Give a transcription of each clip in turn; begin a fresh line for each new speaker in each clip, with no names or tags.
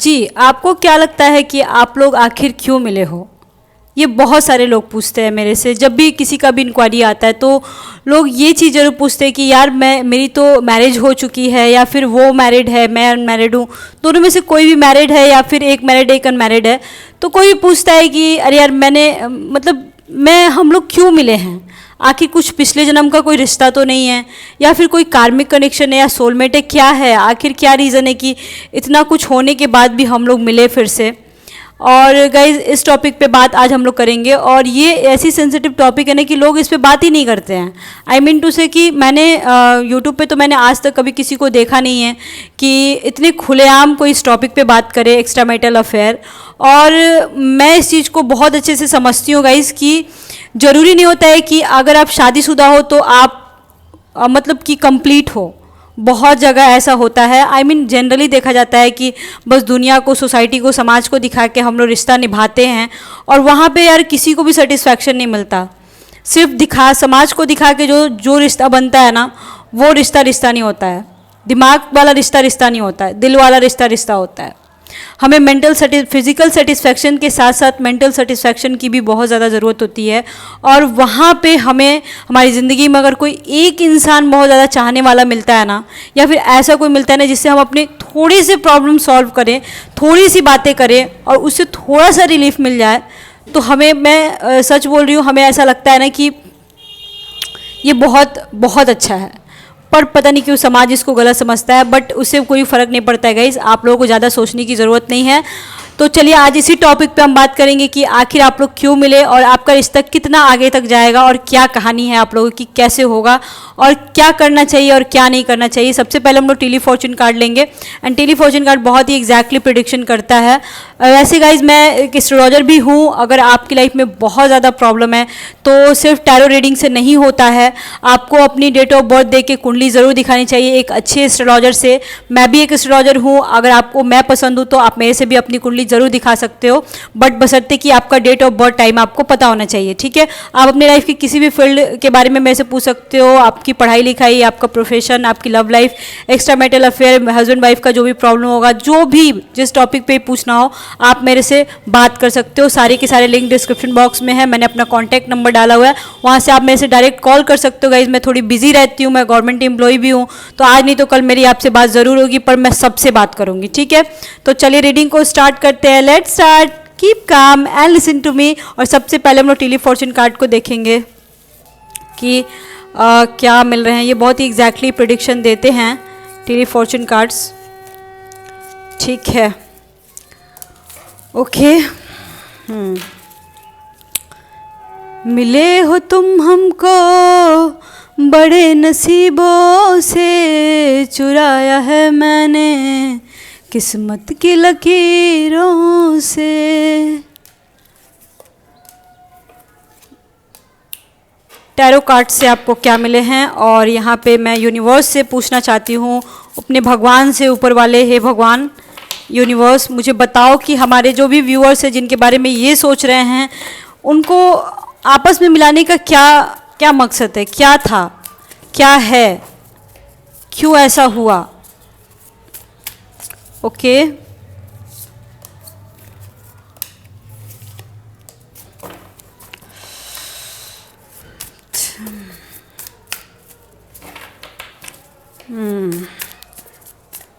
जी, आपको क्या लगता है कि आप लोग आखिर क्यों मिले हो? ये बहुत सारे लोग पूछते हैं मेरे से। जब भी किसी का भी इंक्वायरी आता है तो लोग ये चीज़ ज़रूर पूछते हैं कि यार मेरी तो मैरिज हो चुकी है या फिर वो मैरिड है, मैं अनमैरिड हूँ। दोनों में से कोई भी मैरिड है या फिर एक मैरिड एक अनमैरिड है। तो कोई पूछता है कि अरे यार हम लोग क्यों मिले हैं? आखिर कुछ पिछले जन्म का कोई रिश्ता तो नहीं है या फिर कोई कार्मिक कनेक्शन है या सोलमेट है, क्या है? आखिर क्या रीज़न है कि इतना कुछ होने के बाद भी हम लोग मिले फिर से? और गाइज इस टॉपिक पे बात आज हम लोग करेंगे और ये ऐसी सेंसिटिव टॉपिक है ना कि लोग इस पे बात ही नहीं करते हैं। आई मीन टू से कि मैंने यूट्यूब पे तो मैंने आज तक कभी किसी को देखा नहीं है कि इतने खुलेआम कोई इस टॉपिक पे बात करे, एक्स्ट्रा मैरिटल अफेयर। और मैं इस चीज़ को बहुत अच्छे से समझती हूँ गाइज कि ज़रूरी नहीं होता है कि अगर आप शादीशुदा हो तो आप मतलब कि कंप्लीट हो। बहुत जगह ऐसा होता है, आई मीन जनरली देखा जाता है कि बस दुनिया को, सोसाइटी को, समाज को दिखा के हम लोग रिश्ता निभाते हैं और वहाँ पे यार किसी को भी सेटिस्फैक्शन नहीं मिलता। सिर्फ समाज को दिखा के जो जो रिश्ता बनता है ना, वो रिश्ता नहीं होता है। दिमाग वाला रिश्ता नहीं होता है, दिल वाला रिश्ता होता है। हमें फिजिकल सेटिस्फैक्शन के साथ साथ मेंटल सेटिस्फैक्शन की भी बहुत ज़्यादा ज़रूरत होती है। और वहाँ पे हमें हमारी ज़िंदगी में अगर कोई एक इंसान बहुत ज़्यादा चाहने वाला मिलता है ना, या फिर ऐसा कोई मिलता है ना जिससे हम अपने थोड़ी सी प्रॉब्लम सॉल्व करें, थोड़ी सी बातें करें और उससे थोड़ा सा रिलीफ मिल जाए, तो मैं सच बोल रही हूँ, हमें ऐसा लगता है ना कि ये बहुत बहुत अच्छा है। पर पता नहीं क्यों समाज इसको गलत समझता है, बट उससे कोई फ़र्क नहीं पड़ता है गाइस। आप लोगों को ज़्यादा सोचने की ज़रूरत नहीं है। तो चलिए आज इसी टॉपिक पे हम बात करेंगे कि आखिर आप लोग क्यों मिले और आपका रिश्ता कितना आगे तक जाएगा और क्या कहानी है आप लोगों की, कैसे होगा और क्या करना चाहिए और क्या नहीं करना चाहिए। सबसे पहले हम लोग टेली फॉर्चून कार्ड लेंगे एंड टेली फॉर्चून कार्ड बहुत ही एग्जैक्टली प्रिडिक्शन करता है। वैसे गाइज मैं एक एस्ट्रोलॉजर भी हूँ। अगर आपकी लाइफ में बहुत ज़्यादा प्रॉब्लम है तो सिर्फ टैरो रीडिंग से नहीं होता है, आपको अपनी डेट ऑफ बर्थ दे के कुंडली ज़रूर दिखानी चाहिए एक अच्छे एस्ट्रोलॉजर से। मैं भी एक एस्ट्रोलॉजर हूँ, अगर आपको मैं पसंद हूँ तो आप मेरे से भी अपनी कुंडली ज़रूर दिखा सकते हो, बट बशर्ते कि आपका डेट ऑफ बर्थ टाइम आपको पता होना चाहिए, ठीक है। आप अपनी लाइफ की किसी भी फील्ड के बारे में मेरे से पूछ सकते हो, आपकी पढ़ाई लिखाई, आपका प्रोफेशन, आपकी love life, extra marital affair, husband wife का जो भी प्रॉब्लम होगा, जो भी जिस टॉपिक पे पूछना हो आप मेरे से बात कर सकते हो। सारे के सारे लिंक डिस्क्रिप्शन बॉक्स में है, मैंने अपना कॉन्टैक्ट नंबर डाला हुआ है, वहाँ से आप मेरे से डायरेक्ट कॉल कर सकते हो। गाइज मैं थोड़ी बिजी रहती हूँ, मैं गवर्नमेंट एम्प्लॉय भी हूँ, तो आज नहीं तो कल मेरी आपसे बात ज़रूर होगी, पर मैं सबसे बात करूँगी, ठीक है। तो चलिए रीडिंग को स्टार्ट करते हैं। Let's start, keep calm and listen to me. और सबसे पहले हम लोग टेली फॉर्चून कार्ड को देखेंगे कि क्या मिल रहे हैं। ये बहुत ही एग्जैक्टली प्रेडिक्शन देते हैं टेली फॉर्चून कार्ड्स, ठीक है। ओके मिले हो तुम हमको बड़े नसीबों से, चुराया है मैंने किस्मत की लकीरों से। टैरो कार्ड से आपको क्या मिले हैं, और यहाँ पे मैं यूनिवर्स से पूछना चाहती हूँ, अपने भगवान से, ऊपर वाले, हे भगवान यूनिवर्स मुझे बताओ कि हमारे जो भी व्यूअर्स हैं जिनके बारे में ये सोच रहे हैं, उनको आपस में मिलाने का क्या क्या मकसद है, क्या था, क्या है, क्यों ऐसा हुआ। ओके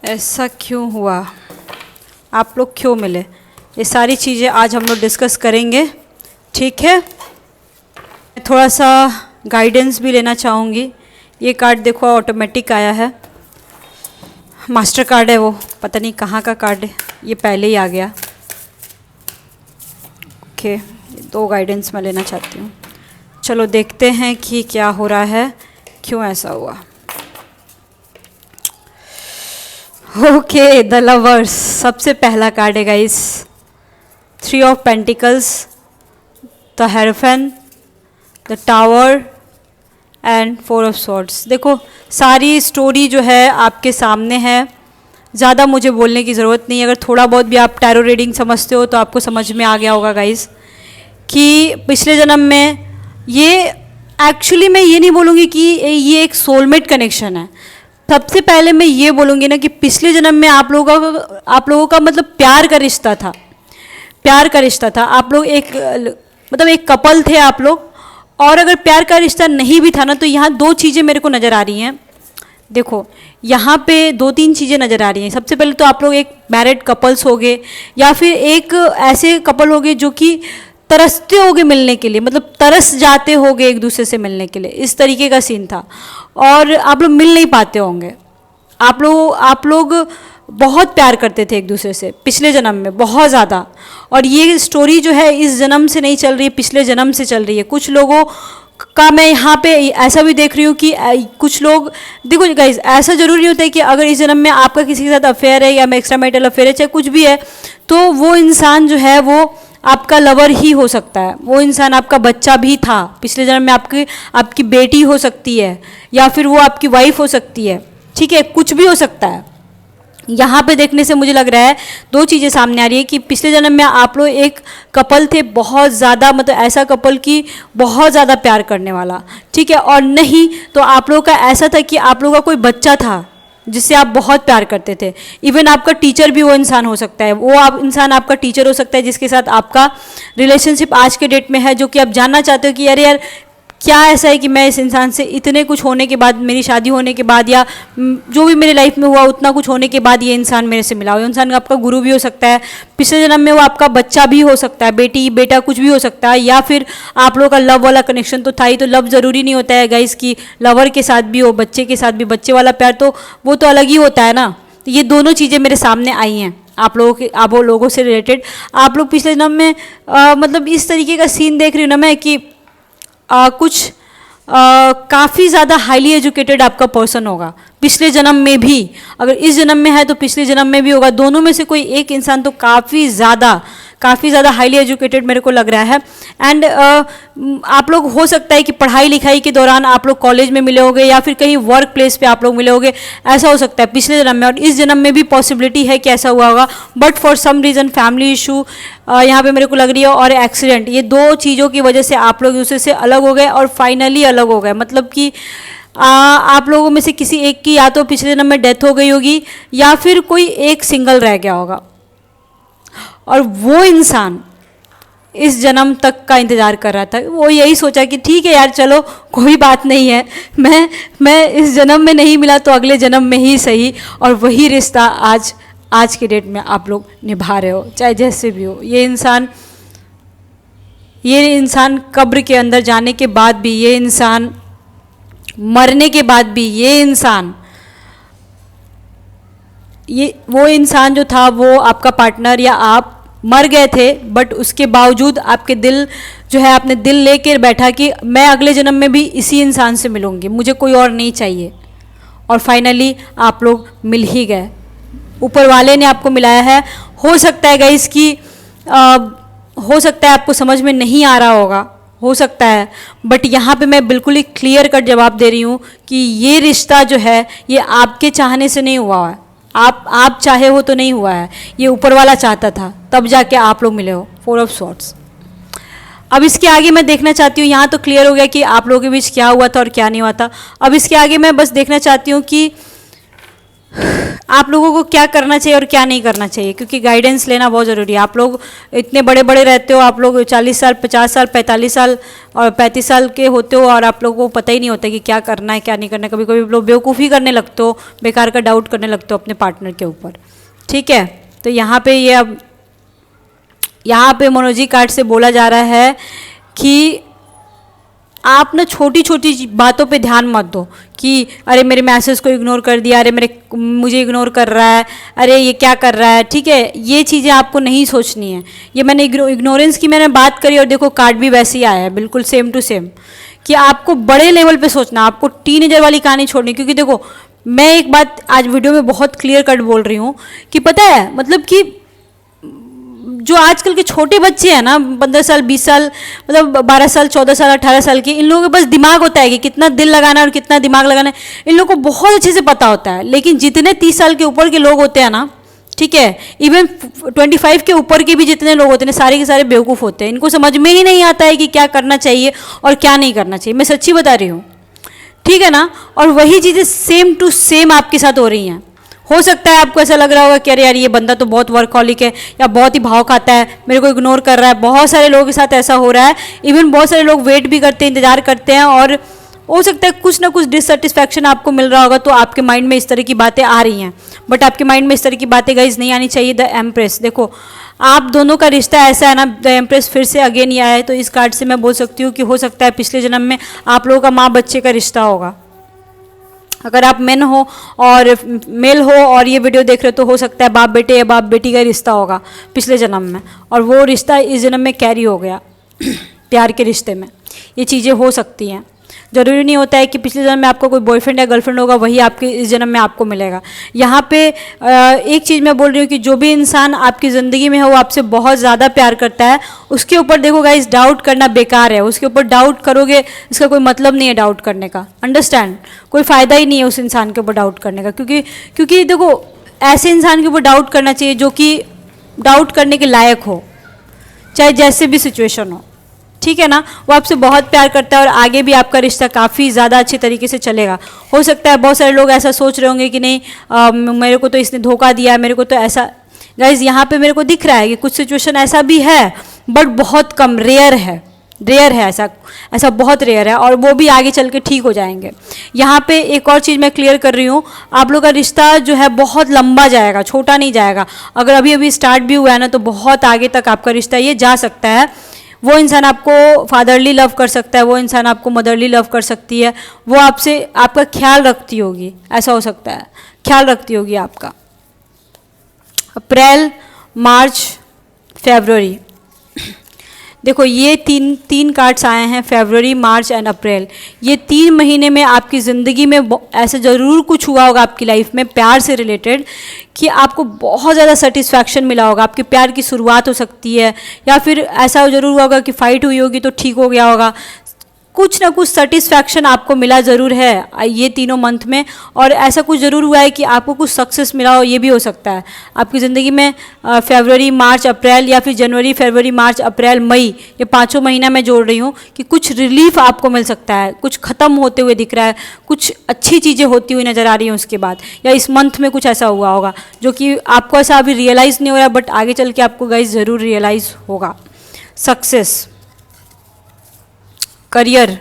ऐसा क्यों हुआ, आप लोग क्यों मिले, ये सारी चीज़ें आज हम लोग डिस्कस करेंगे, ठीक है। थोड़ा सा गाइडेंस भी लेना चाहूँगी। ये कार्ड देखो ऑटोमेटिक आया है, मास्टर कार्ड है, वो पता नहीं कहाँ का कार्ड है, ये पहले ही आ गया। ओके दो गाइडेंस मैं लेना चाहती हूँ। चलो देखते हैं कि क्या हो रहा है, क्यों ऐसा हुआ। ओके द लवर्स, सबसे पहला कार्ड है guys, 3 of pentacles, the hierophant, the tower and 4 of swords. देखो सारी स्टोरी जो है आपके सामने है, ज़्यादा मुझे बोलने की ज़रूरत नहीं है। अगर थोड़ा बहुत भी आप टैरो रीडिंग समझते हो तो आपको समझ में आ गया होगा गाइस कि पिछले जन्म में, ये एक्चुअली मैं ये नहीं बोलूँगी कि ये एक सोलमेट कनेक्शन है। सबसे पहले मैं ये बोलूँगी ना कि पिछले जन्म में आप लोगों का मतलब प्यार का रिश्ता था, प्यार का रिश्ता था। आप लोग एक कपल थे आप लोग। और अगर प्यार का रिश्ता नहीं भी था ना, तो यहाँ दो चीज़ें मेरे को नज़र आ रही हैं। देखो यहाँ पे दो तीन चीज़ें नज़र आ रही हैं। सबसे पहले तो आप लोग एक मैरिड कपल्स हो गए, या फिर एक ऐसे कपल हो गए जो कि तरसते होगे मिलने के लिए, मतलब तरस जाते होगे एक दूसरे से मिलने के लिए, इस तरीके का सीन था। और आप लोग मिल नहीं पाते होंगे। आप लोग बहुत प्यार करते थे एक दूसरे से पिछले जन्म में, बहुत ज़्यादा। और ये स्टोरी जो है इस जन्म से नहीं चल रही है, पिछले जन्म से चल रही है। कुछ लोगों का मैं यहाँ पे ऐसा भी देख रही हूँ कि कुछ लोग, देखो गाइज, ऐसा ज़रूरी नहीं होता है कि अगर इस जन्म में आपका किसी के साथ अफेयर है या एक्स्ट्रा मैरिटल अफेयर है, चाहे कुछ भी है, तो वो इंसान जो है वो आपका लवर ही हो सकता है। वो इंसान आपका बच्चा भी था पिछले जन्म में, आपकी बेटी हो सकती है, या फिर वो आपकी वाइफ हो सकती है, ठीक है, कुछ भी हो सकता है। यहाँ पे देखने से मुझे लग रहा है दो चीज़ें सामने आ रही है कि पिछले जन्म में आप लोग एक कपल थे, बहुत ज़्यादा, मतलब ऐसा कपल की बहुत ज़्यादा प्यार करने वाला, ठीक है। और नहीं तो आप लोगों का ऐसा था कि आप लोगों का कोई बच्चा था जिससे आप बहुत प्यार करते थे। इवन आपका टीचर भी वो इंसान हो सकता है, वो इंसान आपका टीचर हो सकता है जिसके साथ आपका रिलेशनशिप आज के डेट में है, जो कि आप जानना चाहते हो कि अरे यार क्या ऐसा है कि मैं इस इंसान से इतने कुछ होने के बाद, मेरी शादी होने के बाद, या जो भी मेरी लाइफ में हुआ उतना कुछ होने के बाद ये इंसान मेरे से मिला। वो इंसान आपका गुरु भी हो सकता है, पिछले जन्म में वो आपका बच्चा भी हो सकता है, बेटी बेटा कुछ भी हो सकता है, या फिर आप लोगों का लव वाला कनेक्शन तो था ही। तो लव ज़रूरी नहीं होता है गाइस कि लवर के साथ भी हो, बच्चे के साथ भी, बच्चे वाला प्यार तो वो तो अलग ही होता है ना। तो ये दोनों चीज़ें मेरे सामने आई हैं आप लोगों से रिलेटेड। आप लोग पिछले जन्म में मतलब इस तरीके का सीन देख रही हूँ ना मैं कि कुछ काफ़ी ज़्यादा हाईली एजुकेटेड आपका पर्सन होगा पिछले जन्म में भी। अगर इस जन्म में है तो पिछले जन्म में भी होगा। दोनों में से कोई एक इंसान तो काफ़ी ज़्यादा हाईली एजुकेटेड मेरे को लग रहा है। एंड आप लोग हो सकता है कि पढ़ाई लिखाई के दौरान आप लोग कॉलेज में मिले होंगे, या फिर कहीं वर्क प्लेस पे आप लोग मिले होंगे, ऐसा हो सकता है पिछले जन्म में। और इस जन्म में भी पॉसिबिलिटी है कि ऐसा हुआ होगा, but for some reason family issue यहाँ पे मेरे को लग रही है, और एक्सीडेंट, ये दो चीज़ों की वजह से आप लोग दूसरे से अलग हो गए और फाइनली अलग हो गए। मतलब कि आप लोगों में से किसी एक की या तो पिछले जन्म में डेथ हो गई होगी, या फिर कोई एक सिंगल रह गया होगा, और वो इंसान इस जन्म तक का इंतज़ार कर रहा था। वो यही सोचा कि ठीक है यार, चलो कोई बात नहीं है, मैं इस जन्म में नहीं मिला तो अगले जन्म में ही सही। और वही रिश्ता आज के डेट में आप लोग निभा रहे हो, चाहे जैसे भी हो। ये इंसान कब्र के अंदर जाने के बाद भी, ये इंसान मरने के बाद भी, वो इंसान जो था वो आपका पार्टनर, या आप मर गए थे, बट उसके बावजूद आपके दिल जो है, आपने दिल लेकर बैठा कि मैं अगले जन्म में भी इसी इंसान से मिलूंगी, मुझे कोई और नहीं चाहिए। और फाइनली आप लोग मिल ही गए, ऊपर वाले ने आपको मिलाया है। हो सकता है गाइस कि हो सकता है आपको समझ में नहीं आ रहा होगा, हो सकता है, बट यहाँ पे मैं बिल्कुल ही क्लियर कट जवाब दे रही हूँ कि ये रिश्ता जो है ये आपके चाहने से नहीं हुआ है, आप चाहे हो तो नहीं हुआ है, ये ऊपर वाला चाहता था, तब जाके आप लोग मिले हो। 4 ऑफ स्वॉर्ड्स। अब इसके आगे मैं देखना चाहती हूँ, यहाँ तो क्लियर हो गया कि आप लोगों के बीच क्या हुआ था और क्या नहीं हुआ था। अब इसके आगे मैं बस देखना चाहती हूँ कि आप लोगों को क्या करना चाहिए और क्या नहीं करना चाहिए, क्योंकि गाइडेंस लेना बहुत ज़रूरी है। आप लोग इतने बड़े बड़े रहते हो, आप लोग 40 साल 50 साल 45 साल और 35 साल के होते हो, और आप लोगों को पता ही नहीं होता कि क्या करना है क्या नहीं करना है। कभी कभी लोग बेवकूफ़ी करने लगते हो, बेकार का डाउट करने लगते हो अपने पार्टनर के ऊपर, ठीक है। तो यहाँ पे मोनोजी कार्ड से बोला जा रहा है कि आप ना छोटी छोटी बातों पे ध्यान मत दो कि अरे मेरे मैसेज को इग्नोर कर दिया, अरे मुझे इग्नोर कर रहा है, अरे ये क्या कर रहा है, ठीक है। ये चीज़ें आपको नहीं सोचनी है। ये मैंने इग्नोरेंस की मैंने बात करी, और देखो कार्ड भी वैसे ही आया है, बिल्कुल सेम टू सेम, कि आपको बड़े लेवल पे सोचना, आपको टीनेजर वाली कहानी छोड़नी। क्योंकि देखो मैं एक बात आज वीडियो में बहुत क्लियर कट बोल रही हूँ कि पता है, मतलब कि जो आजकल के छोटे बच्चे हैं ना, 15 साल 20 साल, मतलब 12 साल 14 साल 18 साल के, इन लोगों के पास दिमाग होता है कि कितना दिल लगाना है और कितना दिमाग लगाना है, इन लोगों को बहुत अच्छे से पता होता है। लेकिन जितने 30 साल के ऊपर के लोग होते हैं ना, ठीक है, इवन 25 के ऊपर के भी जितने लोग होते हैं, सारे के सारे बेवकूफ़ होते हैं। इनको समझ में ही नहीं आता है कि क्या करना चाहिए और क्या नहीं करना चाहिए। मैं सच्ची बता रही हूँ, ठीक है ना। और वही चीज़ें सेम टू सेम आपके साथ हो रही हैं। हो सकता है आपको ऐसा लग रहा होगा कि अरे यार ये बंदा तो बहुत वर्कहॉलिक है या बहुत ही भाव खाता है, मेरे को इग्नोर कर रहा है। बहुत सारे लोगों के साथ ऐसा हो रहा है। इवन बहुत सारे लोग वेट भी करते हैं, इंतजार करते हैं, और हो सकता है कुछ ना कुछ डिससेटिस्फैक्शन आपको मिल रहा होगा, तो आपके माइंड में इस तरह की बातें आ रही हैं। बट आपके माइंड में इस तरह की बातें गाइज नहीं आनी चाहिए। द एम्प्रेस, देखो आप दोनों का रिश्ता ऐसा है ना, द एम्प्रेस फिर से अगेन ही आया है। तो इस कार्ड से मैं बोल सकती हूँ कि हो सकता है पिछले जन्म में आप लोगों का माँ बच्चे का रिश्ता होगा। अगर आप मेन हो और मेल हो और ये वीडियो देख रहे हो, तो हो सकता है बाप बेटे या बाप बेटी का रिश्ता होगा पिछले जन्म में, और वो रिश्ता इस जन्म में कैरी हो गया प्यार के रिश्ते में। ये चीज़ें हो सकती हैं। जरूरी नहीं होता है कि पिछले जन्म में आपका कोई बॉयफ्रेंड या गर्लफ्रेंड होगा वही आपके इस जन्म में आपको मिलेगा। यहाँ पे एक चीज़ मैं बोल रही हूँ कि जो भी इंसान आपकी ज़िंदगी में है वो आपसे बहुत ज़्यादा प्यार करता है, उसके ऊपर देखो गाइस डाउट करना बेकार है। उसके ऊपर डाउट करोगे इसका कोई मतलब नहीं है डाउट करने का, अंडरस्टैंड। कोई फ़ायदा ही नहीं है उस इंसान के ऊपर डाउट करने का, क्योंकि देखो ऐसे इंसान के ऊपर डाउट करना चाहिए जो कि डाउट करने के लायक हो, चाहे जैसे भी सिचुएशन हो, ठीक है ना। वो आपसे बहुत प्यार करता है और आगे भी आपका रिश्ता काफ़ी ज़्यादा अच्छे तरीके से चलेगा। हो सकता है बहुत सारे लोग ऐसा सोच रहे होंगे कि नहीं मेरे को तो इसने धोखा दिया, मेरे को तो ऐसा। गाइज यहाँ पे मेरे को दिख रहा है कि कुछ सिचुएशन ऐसा भी है, बट बहुत कम, रेयर है ऐसा बहुत रेयर है, और वो भी आगे चल के ठीक हो जाएंगे। यहाँ पे एक और चीज़ मैं क्लियर कर रही हूँ, आप लोग का रिश्ता जो है बहुत लंबा जाएगा, छोटा नहीं जाएगा। अगर अभी अभी स्टार्ट भी हुआ है ना, तो बहुत आगे तक आपका रिश्ता ये जा सकता है। वो इंसान आपको फादरली लव कर सकता है, वो इंसान आपको मदरली लव कर सकती है, वो आपसे आपका ख्याल रखती होगी, ऐसा हो सकता है, ख्याल रखती होगी आपका। अप्रैल, मार्च, फरवरी, देखो ये तीन कार्ड्स आए हैं, फरवरी, मार्च एंड अप्रैल। ये 3 महीने में आपकी ज़िंदगी में ऐसे ज़रूर कुछ हुआ होगा आपकी लाइफ में प्यार से रिलेटेड, कि आपको बहुत ज़्यादा सेटिस्फैक्शन मिला होगा। आपके प्यार की शुरुआत हो सकती है, या फिर ऐसा ज़रूर हुआ होगा कि फ़ाइट हुई होगी तो ठीक हो गया होगा। कुछ ना कुछ सेटिस्फैक्शन आपको मिला ज़रूर है ये तीनों मंथ में, और ऐसा कुछ ज़रूर हुआ है कि आपको कुछ सक्सेस मिला हो, ये भी हो सकता है आपकी ज़िंदगी में। फरवरी, मार्च, अप्रैल, या फिर जनवरी, फरवरी, मार्च, अप्रैल, मई, ये 5 महीना मैं जोड़ रही हूँ कि कुछ रिलीफ आपको मिल सकता है, कुछ ख़त्म होते हुए दिख रहा है, कुछ अच्छी चीज़ें होती हुई नज़र आ रही हैं उसके बाद, या इस मंथ में कुछ ऐसा हुआ होगा जो कि आपको ऐसा अभी रियलाइज़ नहीं हो रहा, बट आगे चल के आपको गाइस ज़रूर रियलाइज़ होगा। सक्सेस, करियर,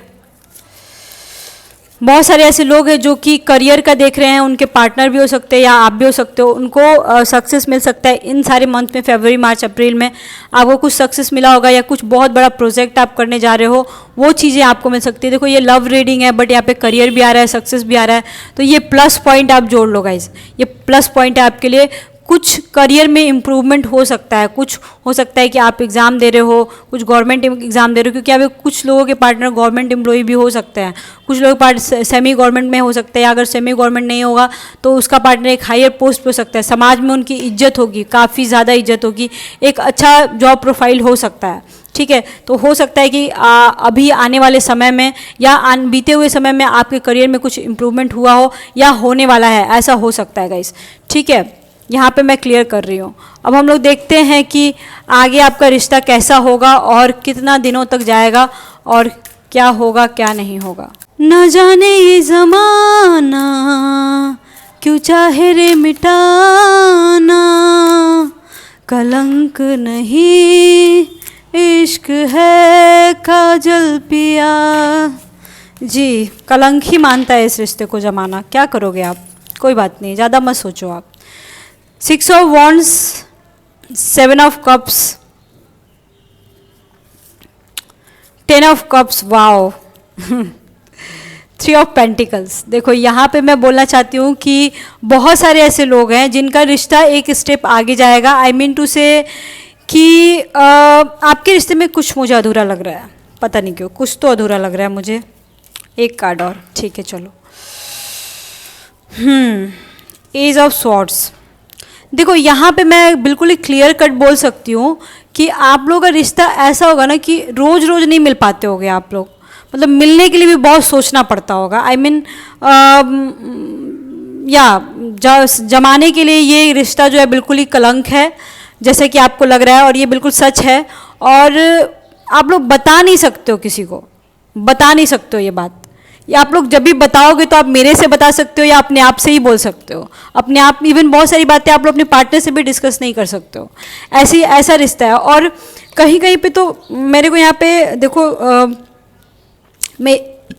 बहुत सारे ऐसे लोग हैं जो कि करियर का देख रहे हैं, उनके पार्टनर भी हो सकते हैं या आप भी हो सकते हो, उनको सक्सेस मिल सकता है इन सारे मंथ में। फरवरी, मार्च, अप्रैल में आपको कुछ सक्सेस मिला होगा, या कुछ बहुत बड़ा प्रोजेक्ट आप करने जा रहे हो, वो चीज़ें आपको मिल सकती है। देखो ये लव रीडिंग है, बट यहाँ पे करियर भी आ रहा है, सक्सेस भी आ रहा है, तो ये प्लस पॉइंट आप जोड़ लो गाइज, ये प्लस पॉइंट है आपके लिए। कुछ करियर में इम्प्रूवमेंट हो सकता है, कुछ हो सकता है कि आप एग्ज़ाम दे रहे हो, कुछ गवर्नमेंट एग्ज़ाम दे रहे हो, क्योंकि अभी कुछ लोगों के पार्टनर गवर्नमेंट एम्प्लॉय भी हो सकते हैं, कुछ लोग पार्टनर सेमी गवर्नमेंट में हो सकते हैं। अगर सेमी गवर्नमेंट नहीं होगा तो उसका पार्टनर एक हायर पोस्ट पे हो सकता है, समाज में उनकी इज्जत होगी, काफ़ी ज़्यादा इज्जत होगी, एक अच्छा जॉब प्रोफाइल हो सकता है, ठीक है। तो हो सकता है कि अभी आने वाले समय में या बीते हुए समय में आपके करियर में कुछ इम्प्रूवमेंट हुआ हो या होने वाला है, ऐसा हो सकता है गाइस, ठीक है। यहाँ पे मैं क्लियर कर रही हूँ। अब हम लोग देखते हैं कि आगे आपका रिश्ता कैसा होगा और कितना दिनों तक जाएगा, और क्या होगा क्या नहीं होगा। न जाने ये ज़माना क्यों चाहे रे मिटाना, कलंक नहीं इश्क है काजल पिया। जी, कलंक ही मानता है इस रिश्ते को ज़माना, क्या करोगे आप, कोई बात नहीं, ज़्यादा मत सोचो आप। 6 of Wands, 7 of Cups, 10 of Cups, wow 3 of Pentacles। देखो यहाँ पे मैं बोलना चाहती हूँ कि बहुत सारे ऐसे लोग हैं जिनका रिश्ता एक स्टेप आगे जाएगा। आई मीन टू से कि आपके रिश्ते में कुछ मुझे अधूरा लग रहा है, पता नहीं क्यों, कुछ तो अधूरा लग रहा है मुझे। एक कार्ड और, ठीक है चलो। एज ऑफ स्वॉर्ड्स, देखो यहाँ पे मैं बिल्कुल ही क्लियर कट बोल सकती हूँ कि आप लोगों का रिश्ता ऐसा होगा ना कि रोज़ रोज़ नहीं मिल पाते होगे आप लोग, मतलब मिलने के लिए भी बहुत सोचना पड़ता होगा। आई मीन जमाने के लिए ये रिश्ता जो है बिल्कुल ही कलंक है, जैसे कि आपको लग रहा है, और ये बिल्कुल सच है, और आप लोग बता नहीं सकते हो, किसी को बता नहीं सकते हो ये बात या आप लोग जब भी बताओगे तो आप मेरे से बता सकते हो या अपने आप से ही बोल सकते हो, अपने आप। इवन बहुत सारी बातें आप लोग अपने पार्टनर से भी डिस्कस नहीं कर सकते हो। ऐसा रिश्ता है। और कहीं कहीं पे तो मेरे को यहाँ पे देखो मैं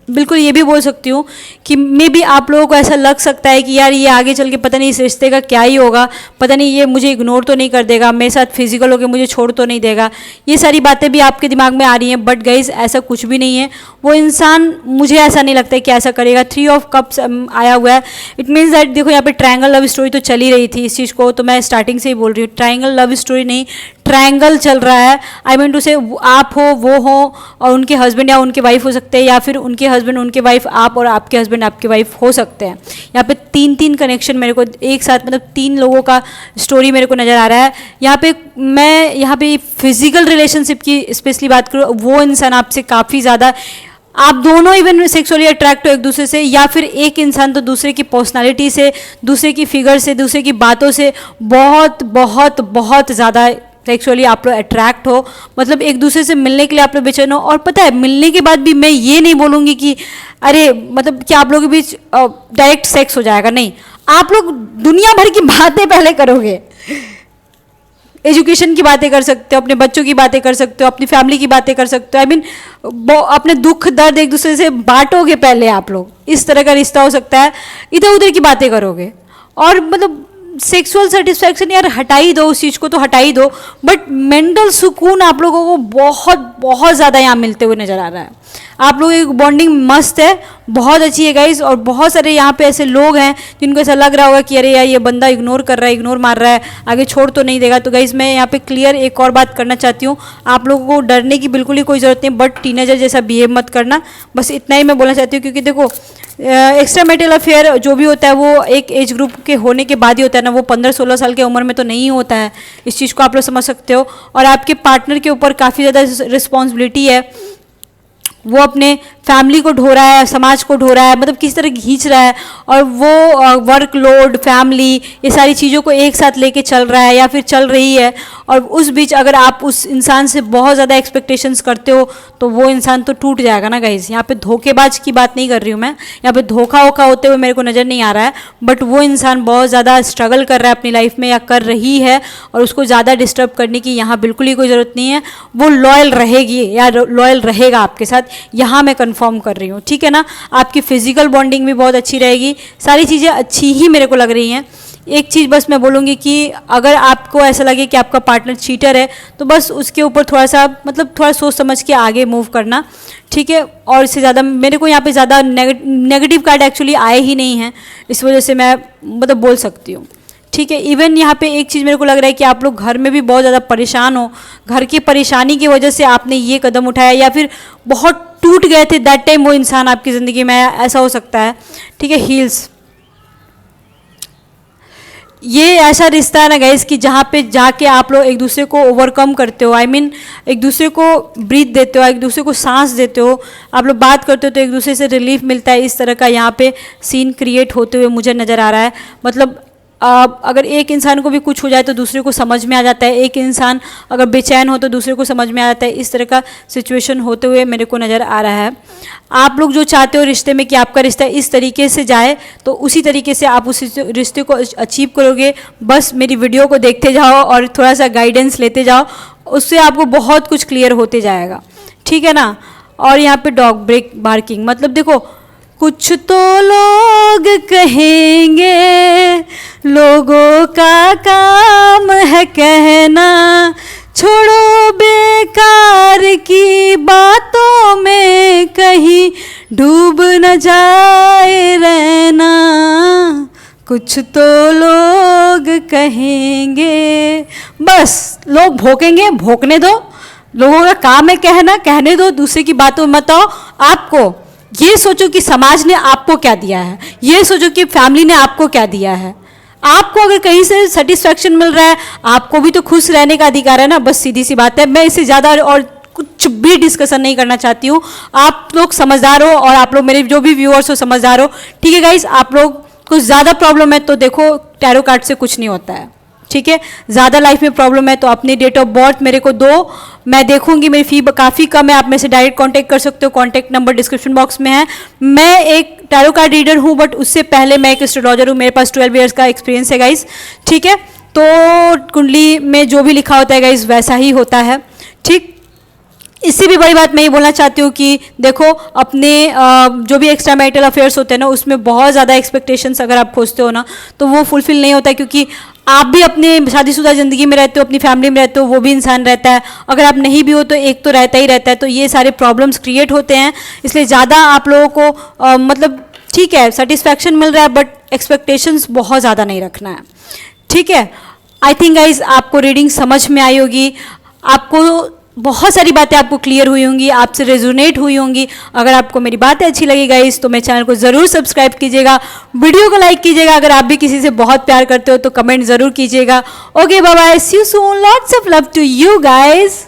बिल्कुल ये भी बोल सकती हूँ कि मे बी आप लोगों को ऐसा लग सकता है कि यार ये आगे चल के पता नहीं इस रिश्ते का क्या ही होगा, पता नहीं ये मुझे इग्नोर तो नहीं कर देगा, मेरे साथ फिजिकल होकर मुझे छोड़ तो नहीं देगा। ये सारी बातें भी आपके दिमाग में आ रही हैं, बट गाइस ऐसा कुछ भी नहीं है। वो इंसान, मुझे ऐसा नहीं लगता है कि ऐसा करेगा। 3 ऑफ कप्स आया हुआ है, इट मीन्स दैट देखो यहाँ पे ट्रायंगल लव स्टोरी तो चल ही रही थी। इस चीज़ को तो मैं स्टार्टिंग से ही बोल रही हूँ, ट्रायंगल लव स्टोरी नहीं, ट्रायंगल चल रहा है। आई मीन टू से आप हो, वो हो और उनके हस्बैंड या उनके वाइफ हो सकते हैं, या फिर उनके हस्बैंड उनके वाइफ आप और आपके हस्बैंड आपके वाइफ हो सकते हैं। यहाँ पे 3 कनेक्शन मेरे को एक साथ, मतलब 3 लोगों का स्टोरी मेरे को नज़र आ रहा है। यहाँ पे फिजिकल रिलेशनशिप की स्पेशली बात करूँ, वो इंसान आपसे काफ़ी ज़्यादा, आप दोनों इवन सेक्सुअली अट्रैक्ट हो एक दूसरे से, या फिर एक इंसान तो दूसरे की पर्सनालिटी से, दूसरे की फिगर से, दूसरे की बातों से बहुत बहुत बहुत ज़्यादा सेक्सुअली आप लोग अट्रैक्ट हो। मतलब एक दूसरे से मिलने के लिए आप लोग बेचैन हो। और पता है मिलने के बाद भी मैं ये नहीं बोलूँगी कि अरे मतलब कि आप लोगों के बीच डायरेक्ट सेक्स हो जाएगा, नहीं। आप लोग दुनिया भर की बातें पहले करोगे। एजुकेशन की बातें कर सकते हो, अपने बच्चों की बातें कर सकते हो, अपनी फैमिली की बातें कर सकते हो। आई मीन अपने दुख दर्द एक दूसरे से बांटोगे पहले आप लोग। इस तरह का रिश्ता हो सकता है, इधर उधर की बातें करोगे। और मतलब सेक्सुअल सेटिस्फैक्शन यार हटा ही दो, उस चीज़ को तो हटा ही दो, बट मेंटल सुकून आप लोगों को बहुत बहुत ज़्यादा यहाँ मिलते हुए नज़र आ रहा है। आप लोगों की बॉन्डिंग मस्त है, बहुत अच्छी है गाइस। और बहुत सारे यहाँ पे ऐसे लोग हैं जिनको ऐसा लग रहा होगा कि अरे यार ये बंदा इग्नोर कर रहा है, इग्नोर मार रहा है, आगे छोड़ तो नहीं देगा। तो गाइस मैं यहाँ पे क्लियर एक और बात करना चाहती हूँ, आप लोगों को डरने की बिल्कुल ही कोई ज़रूरत नहीं, बट टीनेजर जैसा बिहेव मत करना, बस इतना ही मैं बोलना चाहती हूँ। क्योंकि देखो एक्स्ट्रा मैरिटल अफेयर जो भी होता है वो एक एज ग्रुप के होने के बाद ही होता है ना, वो 15-16 साल की उम्र में तो नहीं होता है। इस चीज़ को आप लोग समझ सकते हो। और आपके पार्टनर के ऊपर काफ़ी ज़्यादा रिस्पॉन्सिबिलिटी है, वो अपने फैमिली को ढो रहा है, समाज को ढो रहा है, मतलब किस तरह खींच रहा है। और वो वर्कलोड, फैमिली, ये सारी चीज़ों को एक साथ लेके चल रहा है या फिर चल रही है। और उस बीच अगर आप उस इंसान से बहुत ज़्यादा एक्सपेक्टेशंस करते हो तो वो इंसान तो टूट जाएगा ना गाइस। यहाँ पे धोखेबाज की बात नहीं कर रही हूँ मैं, यहाँ पे धोखा वोखा होते हुए मेरे को नज़र नहीं आ रहा है, बट वो इंसान बहुत ज़्यादा स्ट्रगल कर रहा है अपनी लाइफ में या कर रही है, और उसको ज़्यादा डिस्टर्ब करने की यहाँ बिल्कुल ही कोई ज़रूरत नहीं है। वो लॉयल रहेगी या लॉयल रहेगा आपके साथ, यहाँ मैं कन्फर्म कर रही हूँ, ठीक है ना। आपकी फिजिकल बॉन्डिंग भी बहुत अच्छी रहेगी, सारी चीज़ें अच्छी ही मेरे को लग रही हैं। एक चीज़ बस मैं बोलूँगी कि अगर आपको ऐसा लगे कि आपका पार्टनर चीटर है तो बस उसके ऊपर थोड़ा सा मतलब थोड़ा सोच समझ के आगे मूव करना, ठीक है। और इससे ज़्यादा मेरे को यहाँ पे ज़्यादा नेगेटिव कार्ड एक्चुअली आए ही नहीं हैं, इस वजह से मैं मतलब बोल सकती हूँ, ठीक है। इवन यहाँ पे एक चीज़ मेरे को लग रहा है कि आप लोग घर में भी बहुत ज़्यादा परेशान हो, घर की परेशानी की वजह से आपने ये कदम उठाया, या फिर बहुत टूट गए थे दैट टाइम वो इंसान आपकी ज़िंदगी में, ऐसा हो सकता है, ठीक है। हील्स, ये ऐसा रिश्ता है ना गाइस कि जहाँ पे जाके आप लोग एक दूसरे को ओवरकम करते हो, आई मीन एक दूसरे को ब्रीथ देते हो, एक दूसरे को सांस देते हो, आप लोग बात करते हो तो एक दूसरे से रिलीफ मिलता है। इस तरह का यहाँ पे सीन क्रिएट होते हुए मुझे नज़र आ रहा है। मतलब अगर एक इंसान को भी कुछ हो जाए तो दूसरे को समझ में आ जाता है, एक इंसान अगर बेचैन हो तो दूसरे को समझ में आ जाता है। इस तरह का सिचुएशन होते हुए मेरे को नज़र आ रहा है। आप लोग जो चाहते हो रिश्ते में कि आपका रिश्ता इस तरीके से जाए तो उसी तरीके से आप उस रिश्ते को अचीव करोगे। बस मेरी वीडियो को देखते जाओ और थोड़ा सा गाइडेंस लेते जाओ, उससे आपको बहुत कुछ क्लियर होते जाएगा, ठीक है ना। और यहाँ पे डॉग ब्रेक बार्किंग, मतलब देखो कुछ तो लोग कहेंगे, लोगों का काम है कहना, छोड़ो बेकार की बातों में कहीं डूब न जाए रहना, कुछ तो लोग कहेंगे। बस लोग भोंकेंगे, भोंकने दो, लोगों का काम है कहना, कहने दो, दूसरे की बातों में मत आओ। आपको ये सोचो कि समाज ने आपको क्या दिया है, ये सोचो कि फैमिली ने आपको क्या दिया है। आपको अगर कहीं से सेटिस्फैक्शन मिल रहा है, आपको भी तो खुश रहने का अधिकार है ना, बस सीधी सी बात है। मैं इससे ज़्यादा और कुछ भी डिस्कशन नहीं करना चाहती हूँ। आप लोग समझदार हो और आप लोग मेरे जो भी व्यूअर्स हो समझदार हो, ठीक है गाइस। आप लोग कुछ ज़्यादा प्रॉब्लम है तो देखो टैरो कार्ड से कुछ नहीं होता है, ठीक है। ज़्यादा लाइफ में प्रॉब्लम है तो अपनी डेट ऑफ बर्थ मेरे को दो, मैं देखूंगी। मेरी फ़ी काफ़ी कम है, आप मेरे से डायरेक्ट कांटेक्ट कर सकते हो, कांटेक्ट नंबर डिस्क्रिप्शन बॉक्स में है। मैं एक टैरो कार्ड रीडर हूँ, बट उससे पहले मैं एक एस्ट्रोलॉजर हूँ, मेरे पास 12 ईयर्स का एक्सपीरियंस है गाइस, ठीक है। तो कुंडली में जो भी लिखा होता है गाइस वैसा ही होता है, ठीक। इससे भी बड़ी बात मैं ये बोलना चाहती हूँ कि देखो, अपने जो भी एक्स्ट्रा मैरिटल अफेयर्स होते हैं ना, उसमें बहुत ज़्यादा एक्सपेक्टेशंस अगर आप खोजते हो ना, तो वो फुलफिल नहीं होता है, क्योंकि आप भी अपने शादीशुदा ज़िंदगी में रहते हो, अपनी फैमिली में रहते हो, वो भी इंसान रहता है। अगर आप नहीं भी हो तो एक तो रहता ही रहता है, तो ये सारे प्रॉब्लम्स क्रिएट होते हैं। इसलिए ज़्यादा आप लोगों को मतलब ठीक है, सेटिस्फैक्शन मिल रहा है, बट एक्सपेक्टेशंस बहुत ज़्यादा नहीं रखना है, ठीक है। आई थिंक गाइज आपको रीडिंग समझ में आई होगी, आपको बहुत सारी बातें आपको क्लियर हुई होंगी, आपसे रेजोनेट हुई होंगी। अगर आपको मेरी बातें अच्छी लगी गाइस तो मेरे चैनल को ज़रूर सब्सक्राइब कीजिएगा, वीडियो को लाइक कीजिएगा। अगर आप भी किसी से बहुत प्यार करते हो तो कमेंट ज़रूर कीजिएगा। Okay, bye bye, see you soon, lots of love to you guys.